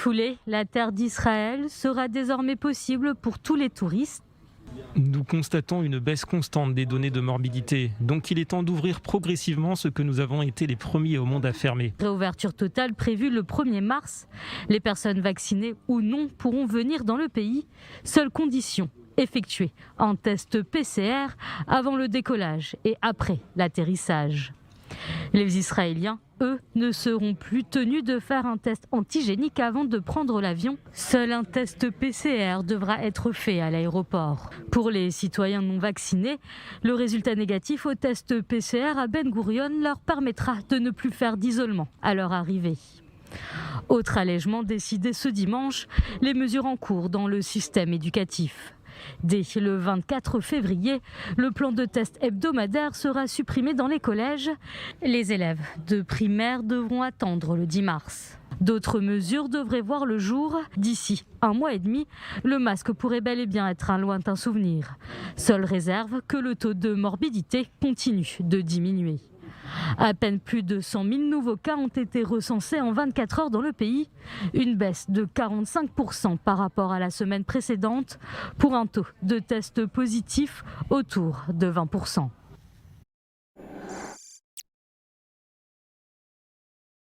foulée, la terre d'Israël sera désormais possible pour tous les touristes. Nous constatons une baisse constante des données de morbidité, donc il est temps d'ouvrir progressivement ce que nous avons été les premiers au monde à fermer. Réouverture totale prévue le 1er mars. Les personnes vaccinées ou non pourront venir dans le pays. Seule condition, effectuer un test PCR avant le décollage et après l'atterrissage. Les Israéliens, eux, ne seront plus tenus de faire un test antigénique avant de prendre l'avion. Seul un test PCR devra être fait à l'aéroport. Pour les citoyens non vaccinés, le résultat négatif au test PCR à Ben Gurion leur permettra de ne plus faire d'isolement à leur arrivée. Autre allègement décidé ce dimanche, les mesures en cours dans le système éducatif. Dès le 24 février, le plan de test hebdomadaire sera supprimé dans les collèges. Les élèves de primaire devront attendre le 10 mars. D'autres mesures devraient voir le jour d'ici un mois et demi. Le masque pourrait bel et bien être un lointain souvenir. Seule réserve que le taux de morbidité continue de diminuer. À peine plus de 100 000 nouveaux cas ont été recensés en 24 heures dans le pays, une baisse de 45% par rapport à la semaine précédente, pour un taux de tests positifs autour de 20%.